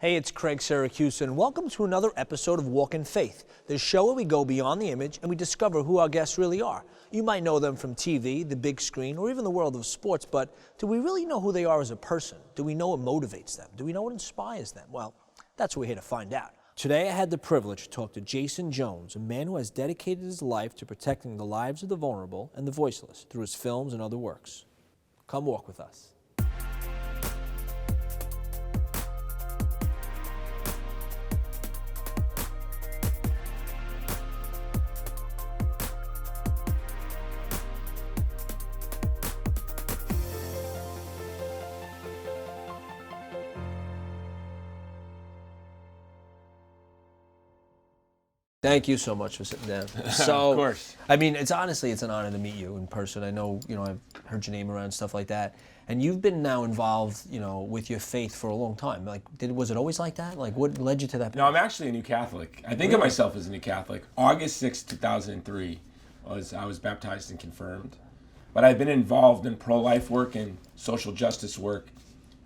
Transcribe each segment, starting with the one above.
Hey, it's Craig Syracusa, and welcome to another episode of Walk in Faith, the show where we go beyond the image and we discover who our guests really are. You might know them from TV, the big screen, or even the world of sports, but do we really know who they are as a person? Do we know what motivates them? Do we know what inspires them? Well, that's what we're here to find out. Today I had the privilege to talk to Jason Jones, a man who has dedicated his life to protecting the lives of the vulnerable and the voiceless through his films and other works. Come walk with us. Thank you so much for sitting down. So, of course. I mean, it's an honor to meet you in person. I know, I've heard your name around, stuff like that. And you've been now involved, with your faith for a long time. Like, was it always like that? Like, what led you to that? No, I'm actually a new Catholic. I think of myself as a new Catholic. August 6, 2003, I was baptized and confirmed. But I've been involved in pro-life work and social justice work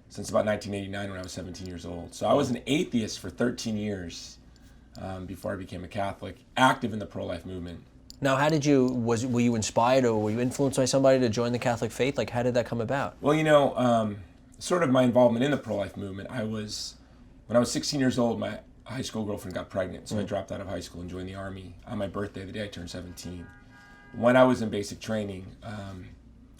since about 1989 when I was 17 years old. So I was an atheist for 13 years. Before I became a Catholic, active in the pro-life movement. Now, were you inspired or were you influenced by somebody to join the Catholic faith? Like, how did that come about? Well, sort of my involvement in the pro-life movement, when I was 16 years old, my high school girlfriend got pregnant, so I dropped out of high school and joined the Army on my birthday, the day I turned 17. When I was in basic training,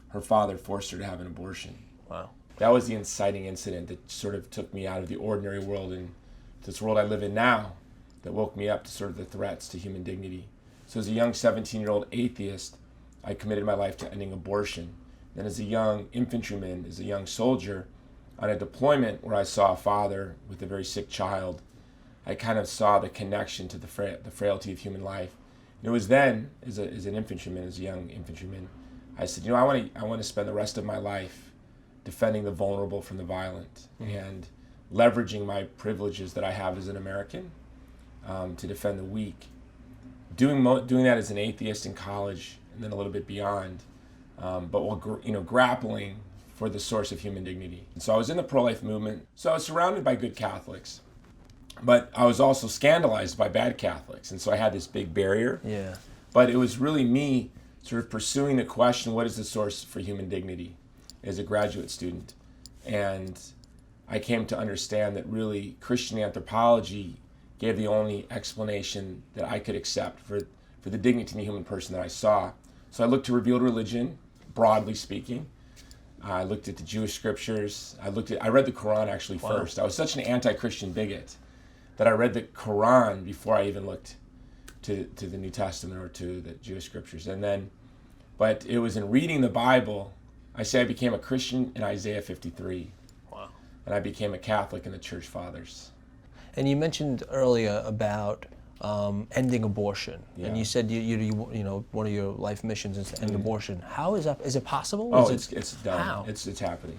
her father forced her to have an abortion. Wow. That was the inciting incident that sort of took me out of the ordinary world and this world I live in now, that woke me up to sort of the threats to human dignity. So as a young 17-year-old atheist, I committed my life to ending abortion. Then as a young infantryman, as a young soldier, on a deployment where I saw a father with a very sick child, I kind of saw the connection to the frailty of human life. And it was then, as an infantryman, as a young infantryman, I said, I want to spend the rest of my life defending the vulnerable from the violent and leveraging my privileges that I have as an American to defend the weak. Doing that as an atheist in college and then a little bit beyond, but while grappling for the source of human dignity. And so I was in the pro-life movement. So I was surrounded by good Catholics, but I was also scandalized by bad Catholics. And so I had this big barrier. Yeah. But it was really me sort of pursuing the question, what is the source for human dignity as a graduate student? And I came to understand that really Christian anthropology gave the only explanation that I could accept for the dignity of the human person that I saw. So I looked to revealed religion, broadly speaking. I looked at the Jewish scriptures. I read the Quran actually first. I was such an anti-Christian bigot that I read the Quran before I even looked to the New Testament or to the Jewish scriptures. But it was in reading the Bible, I became a Christian in Isaiah 53. Wow. And I became a Catholic in the Church Fathers. And you mentioned earlier about ending abortion, and you said you one of your life missions is to end abortion. How is that? Is it possible? Oh, it's done. How? It's happening.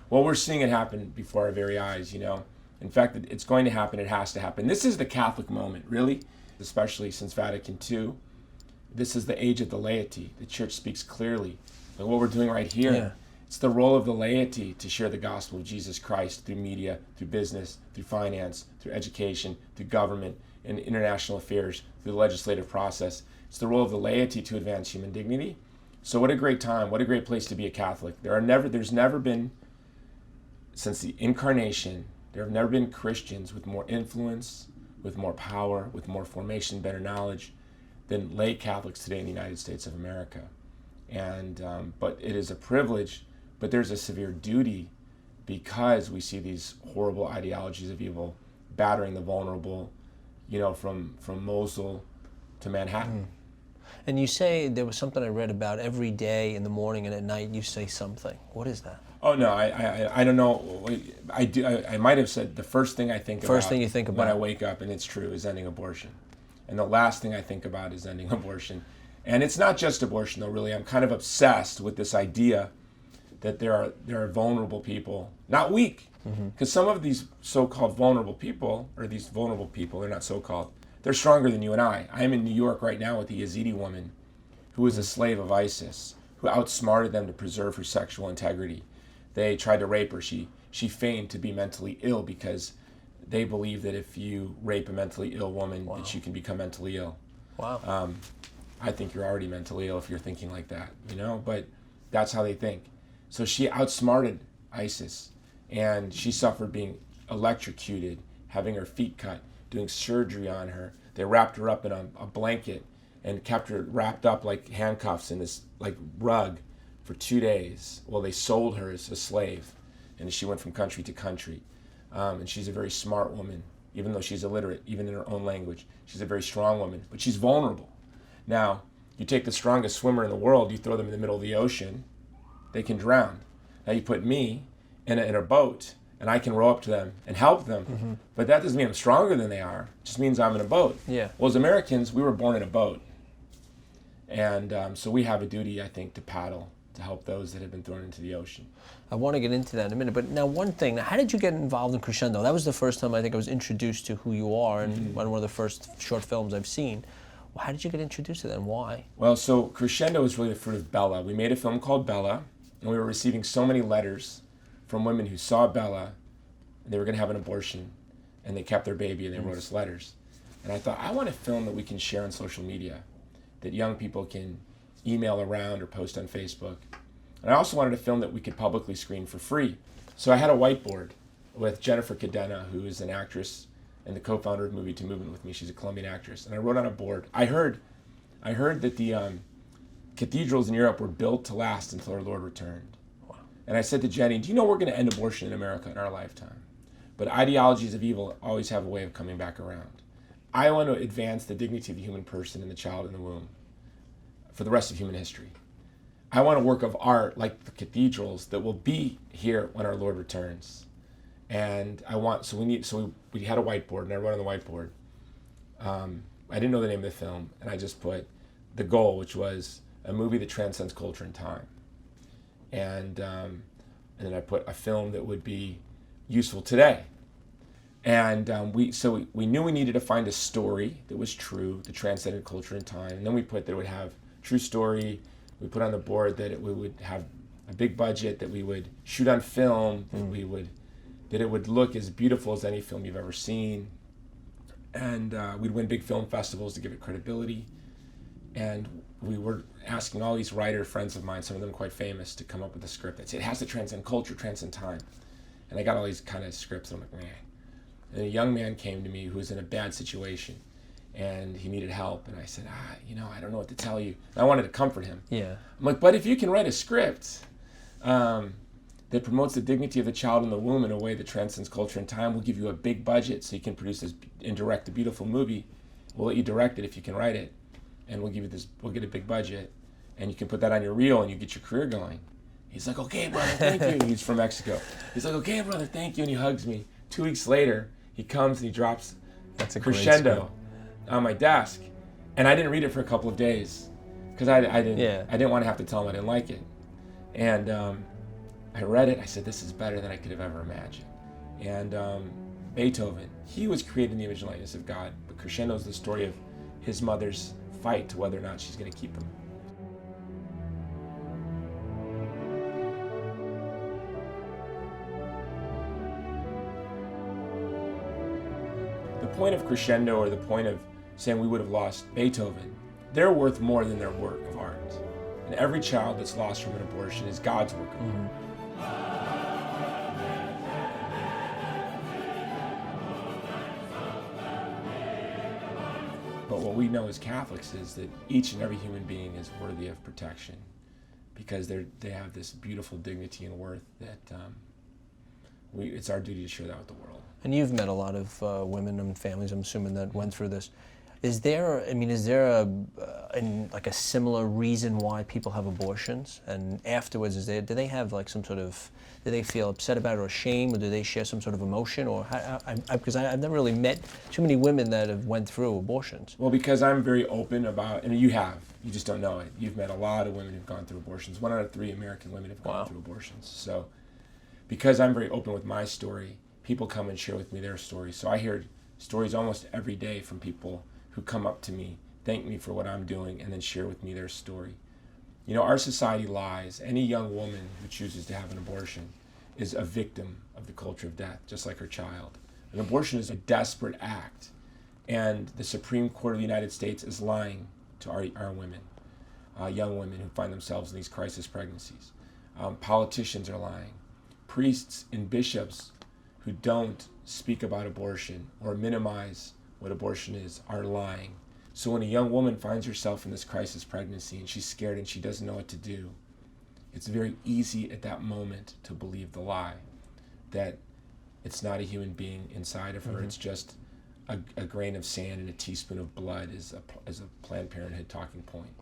Well, we're seeing it happen before our very eyes. In fact, it's going to happen. It has to happen. This is the Catholic moment, really, especially since Vatican II. This is the age of the laity. The Church speaks clearly. Like what we're doing right here. Yeah. It's the role of the laity to share the gospel of Jesus Christ through media, through business, through finance, through education, through government and international affairs, through the legislative process. It's the role of the laity to advance human dignity. So what a great time, what a great place to be a Catholic. There's never been, since the incarnation, there have never been Christians with more influence, with more power, with more formation, better knowledge than lay Catholics today in the United States of America. But it is a privilege. But there's a severe duty because we see these horrible ideologies of evil battering the vulnerable, from Mosul to Manhattan. And you say there was something I read about every day in the morning and at night you say something. What is that? Oh no, I don't know. I might have said the first thing I think about. First thing you think about when I wake up, and it's true, is ending abortion, and the last thing I think about is ending abortion. And it's not just abortion though. Really, I'm kind of obsessed with this idea that there are vulnerable people, not weak, because some of these so-called vulnerable people, or these vulnerable people, they're not so-called, they're stronger than you and I. I am in New York right now with the Yazidi woman who was a slave of ISIS, who outsmarted them to preserve her sexual integrity. They tried to rape her. She feigned to be mentally ill because they believe that if you rape a mentally ill woman, that you can become mentally ill. Wow. I think you're already mentally ill if you're thinking like that, but that's how they think. So she outsmarted ISIS, and she suffered being electrocuted, having her feet cut, doing surgery on her. They wrapped her up in a blanket and kept her wrapped up like handcuffs in this like rug for 2 days. Well, they sold her as a slave, and she went from country to country. And she's a very smart woman, even though she's illiterate, even in her own language. She's a very strong woman, but she's vulnerable. Now, you take the strongest swimmer in the world, you throw them in the middle of the ocean, they can drown. Now you put me in a boat, and I can row up to them and help them, but that doesn't mean I'm stronger than they are. It just means I'm in a boat. Yeah. Well, as Americans, we were born in a boat. And so we have a duty, I think, to paddle, to help those that have been thrown into the ocean. I want to get into that in a minute, but now one thing, how did you get involved in Crescendo? That was the first time I think I was introduced to who you are, and one of the first short films I've seen. Well, how did you get introduced to that, and why? Well, so Crescendo is really the fruit of Bella. We made a film called Bella, and we were receiving so many letters from women who saw Bella, and they were going to have an abortion, and they kept their baby, and they wrote us letters. And I thought, I want a film that we can share on social media, that young people can email around or post on Facebook. And I also wanted a film that we could publicly screen for free. So I had a whiteboard with Jennifer Cadena, who is an actress and the co-founder of Movie to Movement with me. She's a Colombian actress. And I wrote on a board, I heard that the cathedrals in Europe were built to last until our Lord returned. Wow. And I said to Jenny, do you know we're going to end abortion in America in our lifetime? But ideologies of evil always have a way of coming back around. I want to advance the dignity of the human person and the child in the womb for the rest of human history. I want a work of art like the cathedrals that will be here when our Lord returns. And we had a whiteboard, and I wrote on the whiteboard. I didn't know the name of the film, and I just put the goal, which was a movie that transcends culture and time. And then I put a film that would be useful today. And we knew we needed to find a story that was true, that transcended culture and time. And then we put that it would have true story. We put on the board that we would have a big budget, that we would shoot on film, that it would look as beautiful as any film you've ever seen. And we'd win big film festivals to give it credibility. And we were asking all these writer friends of mine, some of them quite famous, to come up with a script that said, it has to transcend culture, transcend time. And I got all these kind of scripts, and I'm like, meh. And a young man came to me who was in a bad situation, and he needed help. And I said, I don't know what to tell you. And I wanted to comfort him. Yeah. I'm like, but if you can write a script that promotes the dignity of the child in the womb in a way that transcends culture and time, we'll give you a big budget so you can produce this and direct a beautiful movie. We'll let you direct it if you can write it, and we'll get a big budget, and you can put that on your reel and you get your career going. He's like, okay, brother, thank you. He's from Mexico. He's like, okay, brother, thank you, and he hugs me. 2 weeks later, he comes and he drops Crescendo on my desk, and I didn't read it for a couple of days because I didn't want to have to tell him I didn't like it. And I read it. I said, this is better than I could have ever imagined. And Beethoven, he was created in the image and likeness of God, but Crescendo is the story of his mother's fight to whether or not she's going to keep him. The point of Crescendo, or the point of saying we would have lost Beethoven, they're worth more than their work of art. And every child that's lost from an abortion is God's work of art. But what we know as Catholics is that each and every human being is worthy of protection, because they have this beautiful dignity and worth that it's our duty to share that with the world. And you've met a lot of women and families, I'm assuming, that went through this. Is there a similar reason why people have abortions? And afterwards, do they have like some sort of, do they feel upset about it or shame, or do they share some sort of emotion? Or because I've never really met too many women that have went through abortions. Well, because I'm very open about, and you just don't know it. You've met a lot of women who've gone through abortions. 1 out of 3 American women have gone through abortions. So because I'm very open with my story, people come and share with me their stories. So I hear stories almost every day from people who come up to me, thank me for what I'm doing, and then share with me their story. You know, our society lies. Any young woman who chooses to have an abortion is a victim of the culture of death, just like her child. An abortion is a desperate act. And the Supreme Court of the United States is lying to our women, young women who find themselves in these crisis pregnancies. Politicians are lying. Priests and bishops who don't speak about abortion or minimize what abortion is are lying. So when a young woman finds herself in this crisis pregnancy and she's scared and she doesn't know what to do, it's very easy at that moment to believe the lie that it's not a human being inside of her. It's just a grain of sand and a teaspoon of blood is a Planned Parenthood talking point.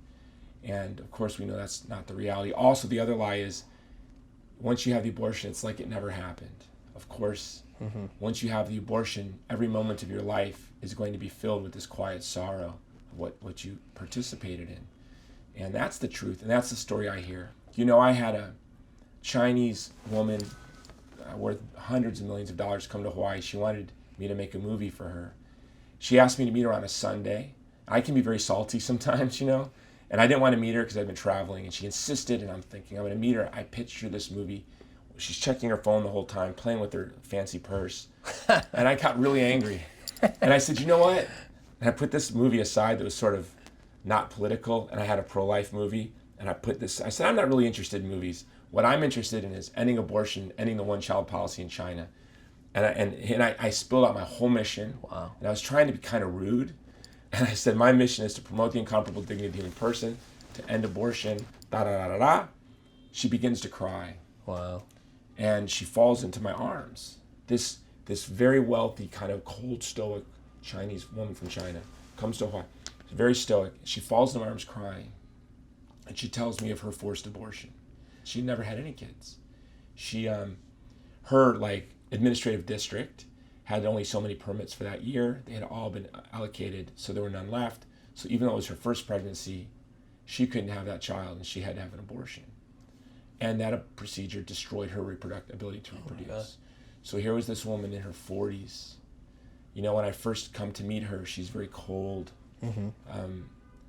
And of course we know that's not the reality. Also, the other lie is once you have the abortion, it's like it never happened. Of course, once you have the abortion, every moment of your life is going to be filled with this quiet sorrow of what you participated in. And that's the truth, and that's the story I hear. You know, I had a Chinese woman worth hundreds of millions of dollars come to Hawaii. She wanted me to make a movie for her. She asked me to meet her on a Sunday. I can be very salty sometimes, you know, and I didn't want to meet her because I'd been traveling, and she insisted, and I'm thinking, I'm going to meet her. I pitched her this movie. She's checking her phone the whole time, playing with her fancy purse, and I got really angry. And I said, you know what? And I put this movie aside that was sort of not political, and I had a pro-life movie, and I said, I'm not really interested in movies. What I'm interested in is ending abortion, ending the one-child policy in China. And I spilled out my whole mission. Wow. And I was trying to be kind of rude. And I said, my mission is to promote the incomparable dignity of the human person, to end abortion, da-da-da-da-da. She begins to cry. Wow. And she falls into my arms. This very wealthy, kind of cold, stoic Chinese woman from China comes to Hawaii. She's very stoic. She falls into my arms crying. And she tells me of her forced abortion. She never had any kids. Her administrative district had only so many permits for that year. They had all been allocated, so there were none left. So even though it was her first pregnancy, she couldn't have that child, and she had to have an abortion. And that procedure destroyed her ability to reproduce. So here was this woman in her 40s. You know, when I first come to meet her, she's very cold.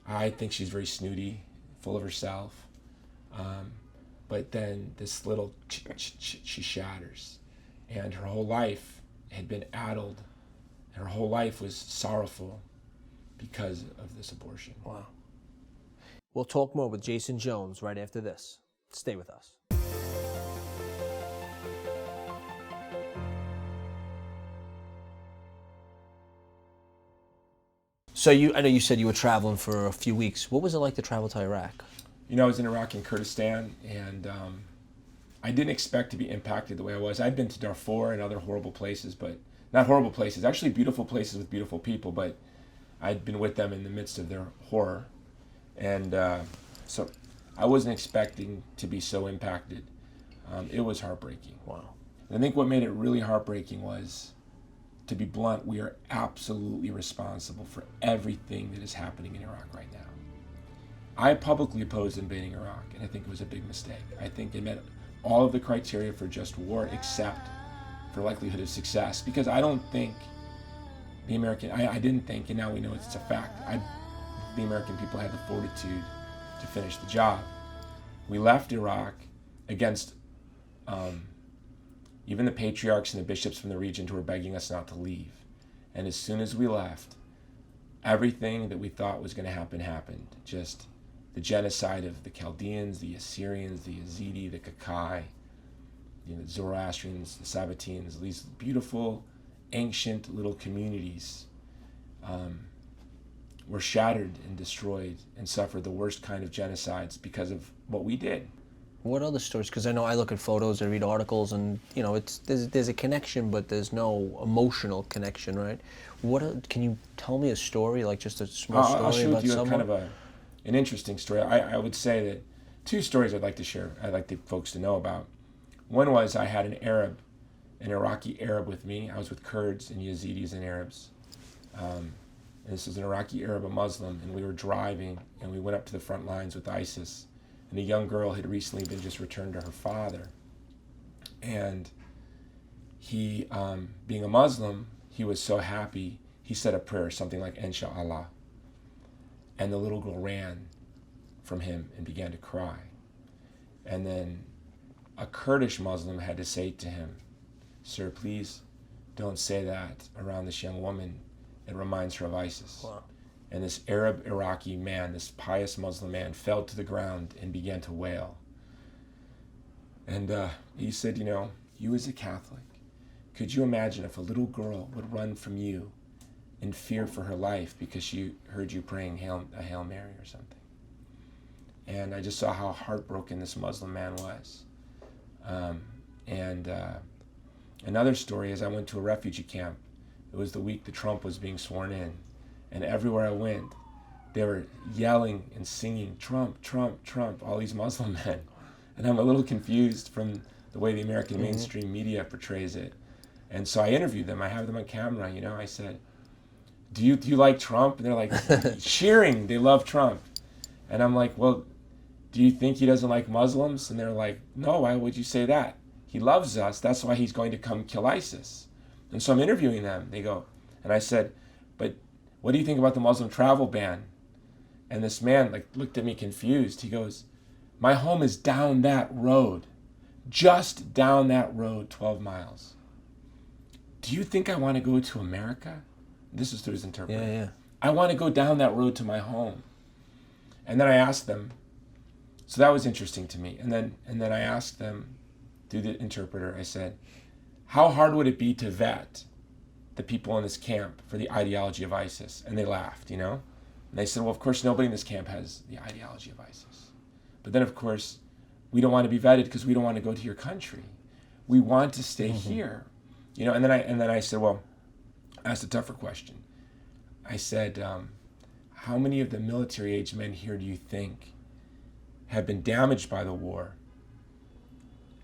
I think she's very snooty, full of herself. But then this little she shatters. And her whole life had been addled. Her whole life was sorrowful because of this abortion. Wow. We'll talk more with Jason Jones right after this. Stay with us. So I know you said you were traveling for a few weeks. What was it like to travel to Iraq? You know, I was in Iraq and Kurdistan, and I didn't expect to be impacted the way I was. I'd been to Darfur and other horrible places, but not horrible places, actually beautiful places with beautiful people, but I'd been with them in the midst of their horror. And so I wasn't expecting to be so impacted. It was heartbreaking. Wow. And I think what made it really heartbreaking was, to be blunt, we are absolutely responsible for everything that is happening in Iraq right now. I publicly opposed invading Iraq, and I think it was a big mistake. I think it met all of the criteria for just war except for likelihood of success, because I don't think I didn't think, and now we know it's a fact, the American people had the fortitude to finish the job. We left Iraq against even the patriarchs and the bishops from the region who were begging us not to leave. And as soon as we left, everything that we thought was going to happen happened. Just the genocide of the Chaldeans, the Assyrians, the Yazidi, the Kakai, the Zoroastrians, the Sabbateans, these beautiful, ancient little communities were shattered and destroyed and suffered the worst kind of genocides because of what we did. What other stories? Because I know I look at photos, I read articles, and you know, there's a connection, but there's no emotional connection, right? Can you tell me a story, like just a small story I'll share about with you someone? kind of an interesting story. I would say that two stories I'd like to share. I'd like the folks to know about. One was I had an Iraqi Arab with me. I was with Kurds and Yazidis and Arabs. And this was an Iraqi Arab, a Muslim, and we were driving, and we went up to the front lines with ISIS. And a young girl had recently been just returned to her father. And he, being a Muslim, he was so happy, he said a prayer, something like, Inshallah. And the little girl ran from him and began to cry. And then a Kurdish Muslim had to say to him, "Sir, please don't say that around this young woman. It reminds her of ISIS. Wow. And this Arab Iraqi man, this pious Muslim man, fell to the ground and began to wail. And he said, you as a Catholic, could you imagine if a little girl would run from you in fear for her life because she heard you praying a Hail Mary or something? And I just saw how heartbroken this Muslim man was. Another story is I went to a refugee camp. It was the week that Trump was being sworn in. And everywhere I went, they were yelling and singing, Trump, Trump, Trump, all these Muslim men. And I'm a little confused from the way the American mainstream media portrays it. And so I interviewed them. I have them on camera. I said, do you like Trump? And they're like cheering. They love Trump. And I'm like, well, do you think he doesn't like Muslims? And they're like, no, why would you say that? He loves us. That's why he's going to come kill ISIS. And so I'm interviewing them. They go, and I said, but what do you think about the Muslim travel ban? And this man looked at me confused. He goes, my home is down that road, just down that road, 12 miles. Do you think I want to go to America? This is through his interpreter. Yeah. I want to go down that road to my home. And then I asked them, so that was interesting to me. And then I asked them through the interpreter, I said, how hard would it be to vet the people in this camp for the ideology of ISIS? And they laughed, And they said, well, of course, nobody in this camp has the ideology of ISIS. But then, of course, we don't want to be vetted because we don't want to go to your country. We want to stay here. And then I said, well, I asked a tougher question. I said, how many of the military-age men here do you think have been damaged by the war?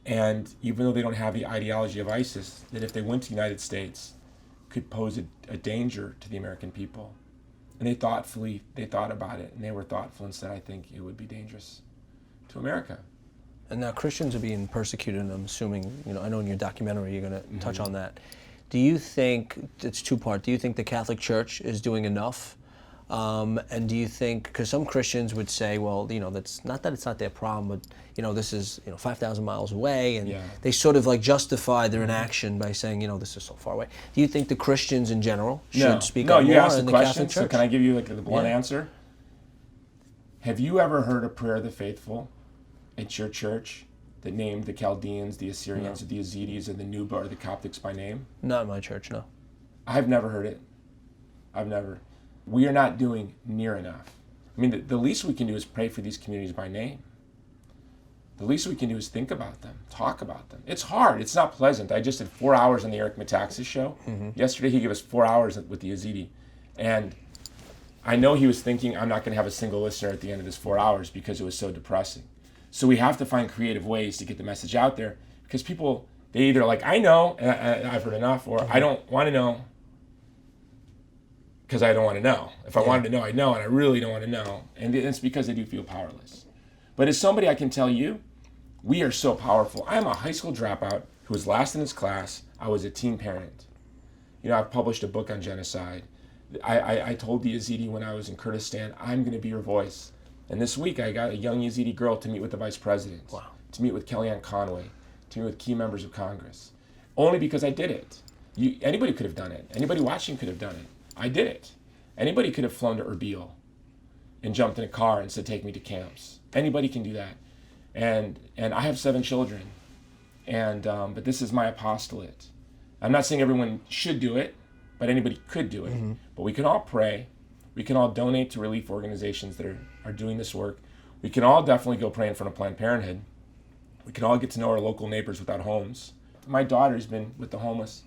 And even though they don't have the ideology of ISIS, that if they went to the United States, could pose a danger to the American people. And they thought about it, and they were thoughtful and said, I think it would be dangerous to America. And now Christians are being persecuted, and I'm assuming, I know in your documentary you're going to touch on that. Do you think, it's two-part, do you think the Catholic Church is doing enough? And do you think, because some Christians would say, well, that's not that it's not their problem, but, this is, 5,000 miles away, and they sort of justify their inaction by saying, this is so far away. Do you think the Christians in general should speak up more in the Catholic Church? No, you asked the question, so can I give you the blunt answer? Have you ever heard a prayer of the faithful at your church that named the Chaldeans, the Assyrians, or the Yazidis, or the Nuba, or the Coptics by name? Not in my church, no. I've never heard it. I've never. We are not doing near enough. I mean, the least we can do is pray for these communities by name. The least we can do is think about them, talk about them. It's hard. It's not pleasant. I just did 4 hours on the Eric Metaxas show. Yesterday, he gave us 4 hours with the Yazidi. And I know he was thinking, I'm not going to have a single listener at the end of this 4 hours because it was so depressing. So we have to find creative ways to get the message out there, because people, they either I know, and I've heard enough, or I don't want to know because I don't want to know. If I wanted to know, I'd know, and I really don't want to know. And it's because they do feel powerless. But as somebody, I can tell you, we are so powerful. I'm a high school dropout who was last in his class. I was a teen parent. I've published a book on genocide. I told the Yazidi when I was in Kurdistan, I'm going to be your voice. And this week, I got a young Yazidi girl to meet with the vice president, to meet with Kellyanne Conway, to meet with key members of Congress, only because I did it. Anybody could have done it. Anybody watching could have done it. I did it. Anybody could have flown to Erbil and jumped in a car and said, take me to camps. Anybody can do that. And I have 7 children, but this is my apostolate. I'm not saying everyone should do it, but anybody could do it. But we can all pray. We can all donate to relief organizations that are doing this work. We can all definitely go pray in front of Planned Parenthood. We can all get to know our local neighbors without homes. My daughter's been with the homeless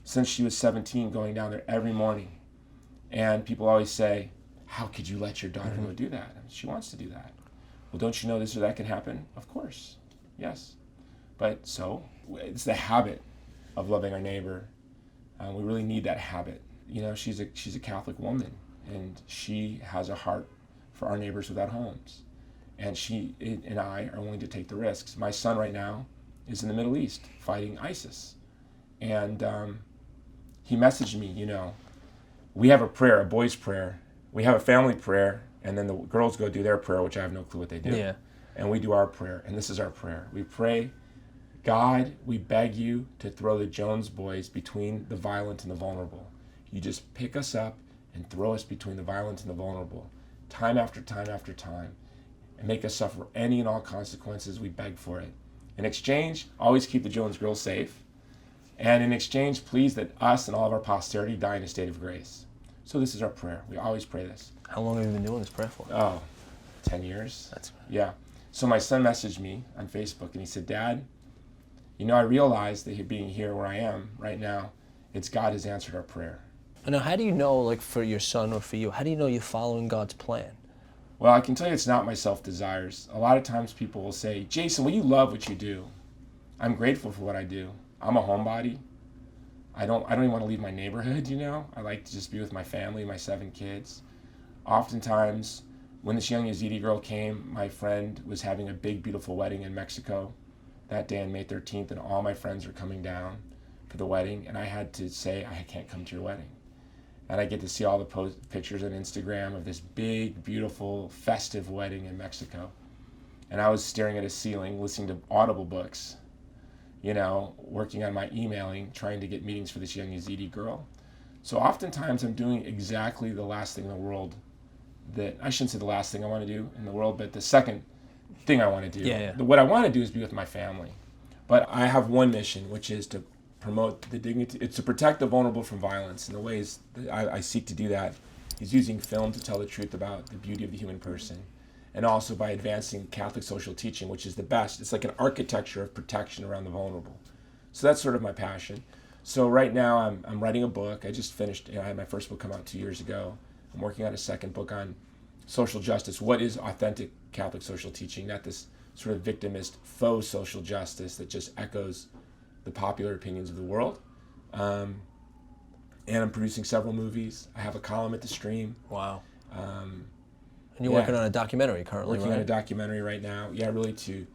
since she was 17, going down there every morning. And people always say, how could you let your daughter go do that? She wants to do that. Well, don't you know this or that can happen? Of course, yes. But so, it's the habit of loving our neighbor. We really need that habit. She's a Catholic woman, and she has a heart for our neighbors without homes. And she and I are willing to take the risks. My son right now is in the Middle East fighting ISIS. And he messaged me, we have a prayer, a boys' prayer. We have a family prayer, and then the girls go do their prayer, which I have no clue what they do. Yeah. And we do our prayer, and this is our prayer. We pray God, we beg you to throw the Jones boys between the violent and the vulnerable. You just pick us up and throw us between the violent and the vulnerable, time after time after time, and make us suffer any and all consequences. We beg for it. In exchange, always keep the Jones girls safe. And in exchange, please that us and all of our posterity die in a state of grace. So this is our prayer. We always pray this. How long have you been doing this prayer for? Oh, 10 years. That's Yeah. So my son messaged me on Facebook and he said, Dad, you know, I realized that being here where I am right now, it's God has answered our prayer. Now, how do you know, like for your son or for you, how do you know you're following God's plan? Well, I can tell you it's not my self-desires. A lot of times people will say, Jason, well, you love what you do. I'm grateful for what I do. I'm a homebody. I don't even want to leave my neighborhood, you know. I like to just be with my family, my 7 kids. Oftentimes, when this young Yazidi girl came, my friend was having a big, beautiful wedding in Mexico that day on May 13th, and all my friends are coming down for the wedding, and I had to say, I can't come to your wedding. And I get to see all the pictures on Instagram of this big, beautiful, festive wedding in Mexico. And I was staring at a ceiling, listening to Audible books, you know, working on my emailing, trying to get meetings for this young Yazidi girl. So oftentimes I'm doing exactly the last thing in the world that, I shouldn't say the last thing I want to do in the world, but the second thing I want to do. Yeah. What I want to do is be with my family. But I have one mission, which is to promote the dignity, it's to protect the vulnerable from violence. And the ways that I seek to do that is using film to tell the truth about the beauty of the human person. And also by advancing Catholic social teaching, which is the best. It's like an architecture of protection around the vulnerable. So that's sort of my passion. So right now I'm writing a book. I just finished, I had my first book come out 2 years ago. I'm working on a second book on social justice. What is authentic Catholic social teaching? Not this sort of victimist faux social justice that just echoes the popular opinions of the world. And I'm producing several movies. I have a column at the Stream. Wow. And you're working on a documentary currently, Working on a documentary right now. Yeah, really to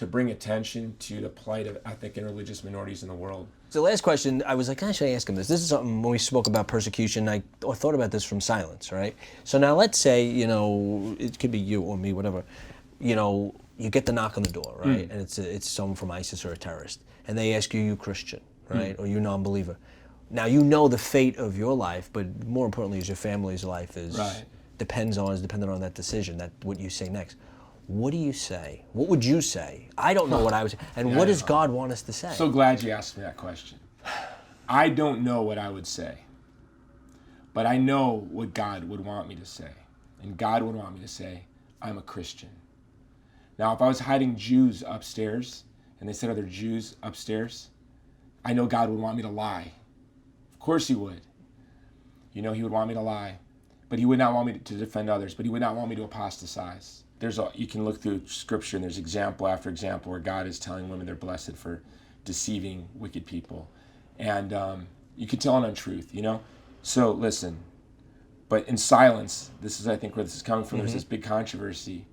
bring attention to the plight of ethnic and religious minorities in the world. So the last question, I was like, should I ask him this? This is something, when we spoke about persecution, I thought about this from silence, right? So now let's say, you know, it could be you or me, whatever, you know, you get the knock on the door, right? And it's someone from ISIS or a terrorist. And they ask you, you Christian, right? Or you non-believer. Now you know the fate of your life, but more importantly is your family's life is dependent on that decision, that what you say next. What do you say? What would you say? I don't know what I would say. And what does God want us to say? So glad you asked me that question. I don't know what I would say, but I know what God would want me to say. And God would want me to say, I'm a Christian. Now, if I was hiding Jews upstairs, and they said, are there Jews upstairs? I know God would want me to lie. Of course he would. You know, he would want me to lie. But he would not want me to defend others, but he would not want me to apostatize. You can look through scripture and there's example after example where God is telling women they're blessed for deceiving wicked people. And you can tell an untruth, you know? So listen, but in silence, this is I think where this is coming from. There's this big controversy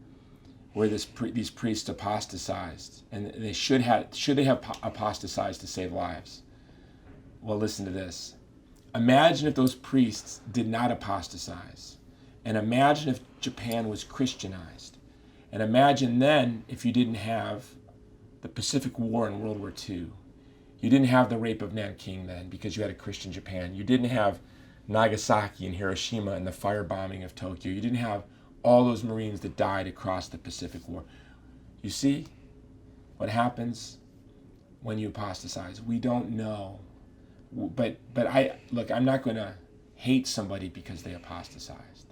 where these priests apostatized, and they should they have apostatized to save lives? Well, listen to this. Imagine if those priests did not apostatize, and imagine if Japan was Christianized, and imagine then if you didn't have the Pacific War in World War II. You didn't have the rape of Nanking then because you had a Christian Japan. You didn't have Nagasaki and Hiroshima and the firebombing of Tokyo. You didn't have all those Marines that died across the Pacific War. You see what happens when you apostatize? We don't know. But I'm not going to hate somebody because they apostatized.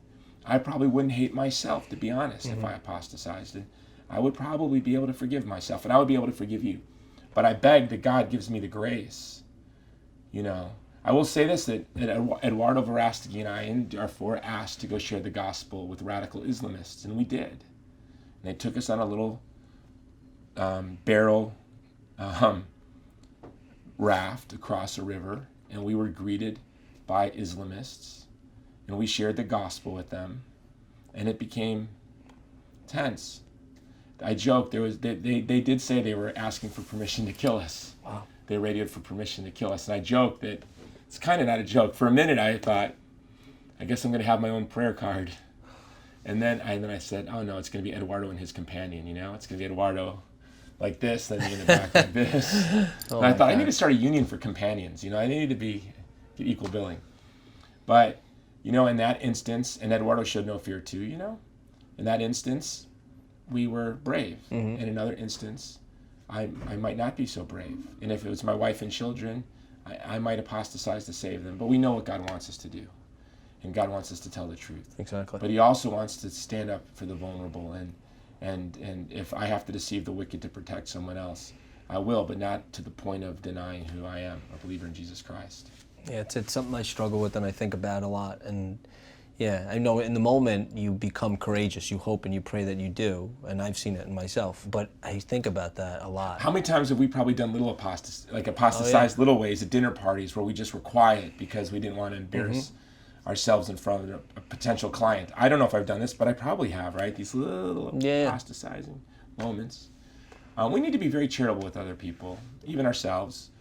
I probably wouldn't hate myself, to be honest, if I apostatized. And I would probably be able to forgive myself, and I would be able to forgive you. But I beg that God gives me the grace. You know, I will say this, that Eduardo Verástegui and I, therefore, asked to go share the gospel with radical Islamists, and we did. And they took us on a little barrel raft across a river, and we were greeted by Islamists, and we shared the gospel with them, and it became tense. I joked, they did say they were asking for permission to kill us. Wow. They radioed for permission to kill us, and I joked that it's kind of not a joke. For a minute I thought, I guess I'm going to have my own prayer card. And then I said, oh no, it's going to be Eduardo and his companion, you know? It's going to be Eduardo like this, then me in the back like this. And I thought I need to start a union for companions. I need to get equal billing. But in that instance, and Eduardo showed no fear too. In that instance, we were brave. In another instance, I might not be so brave. And if it was my wife and children, I might apostatize to save them. But we know what God wants us to do. And God wants us to tell the truth. Exactly. But he also wants to stand up for the vulnerable. And if I have to deceive the wicked to protect someone else, I will, but not to the point of denying who I am, a believer in Jesus Christ. Yeah, it's something I struggle with and I think about a lot. And yeah, I know in the moment you become courageous. You hope and you pray that you do. And I've seen it in myself. But I think about that a lot. How many times have we probably done little apostatized little ways at dinner parties where we just were quiet because we didn't want to embarrass ourselves in front of a potential client? I don't know if I've done this, but I probably have, right? These little apostatizing moments. We need to be very charitable with other people, even ourselves,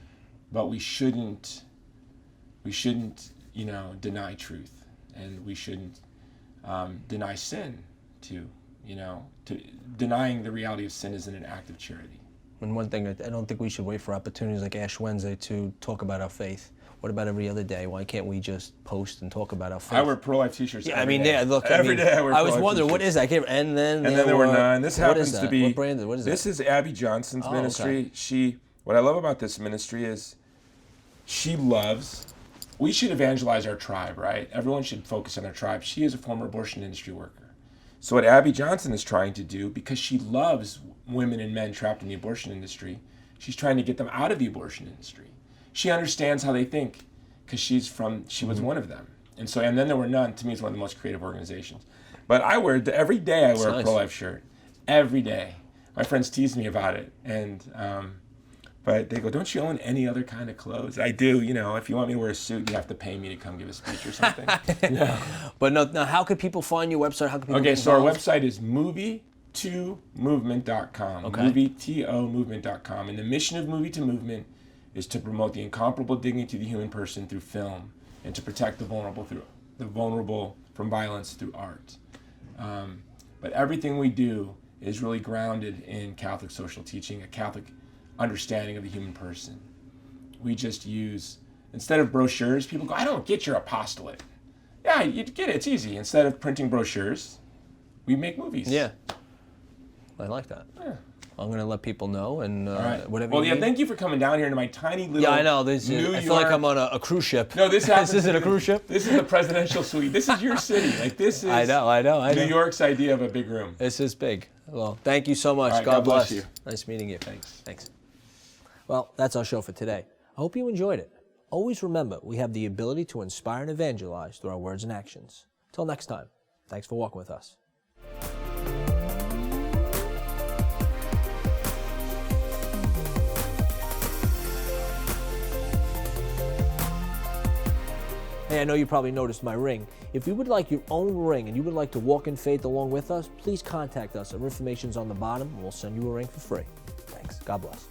but we shouldn't, deny truth, and we shouldn't deny sin too. Denying the reality of sin isn't an act of charity. And one thing, I don't think we should wait for opportunities like Ash Wednesday to talk about our faith. What about every other day? Why can't we just post and talk about our faith? I wear pro-life t-shirts. Yeah, every day. Every day I wear I was pro-life wondering, t-shirts. what is that? And then there were none. This happens to be. What brand? What is that? This is Abby Johnson's ministry. Okay. What I love about this ministry is we should evangelize our tribe, right? Everyone should focus on their tribe. She is a former abortion industry worker. So what Abby Johnson is trying to do, because she loves women and men trapped in the abortion industry, she's trying to get them out of the abortion industry. She understands how they think, because she was one of them. And then there were none. To me, it's one of the most creative organizations. But every day I wear a pro-life shirt. Every day. My friends tease me about it. But they go, don't you own any other kind of clothes? I do. If you want me to wear a suit, you have to pay me to come give a speech or something. Yeah. But now, how could people find your website? How could people so our website is movie2movement.com. Okay. Movie2movement.com. And the mission of Movie to Movement is to promote the incomparable dignity of the human person through film, and to protect the vulnerable from violence through art. But everything we do is really grounded in Catholic social teaching, a Catholic understanding of the human person. We just use, instead of brochures, people go, I don't get your apostolate. Yeah, you get it, it's easy. Instead of printing brochures, we make movies. Yeah. I like that. Yeah. I'm going to let people know, and whatever Well, you need. thank you for coming down here to my tiny little Yeah, I know. I New feel York. like I'm on a cruise ship. No, this This isn't a cruise ship? This is the presidential suite. This is your city. This is I know. New York's idea of a big room. This is big. Well, thank you so much. All right, God bless you. Nice meeting you. Thanks. Well, that's our show for today. I hope you enjoyed it. Always remember, we have the ability to inspire and evangelize through our words and actions. Till next time, thanks for walking with us. Hey, I know you probably noticed my ring. If you would like your own ring and you would like to walk in faith along with us, please contact us. Our information's on the bottom and we'll send you a ring for free. Thanks. God bless.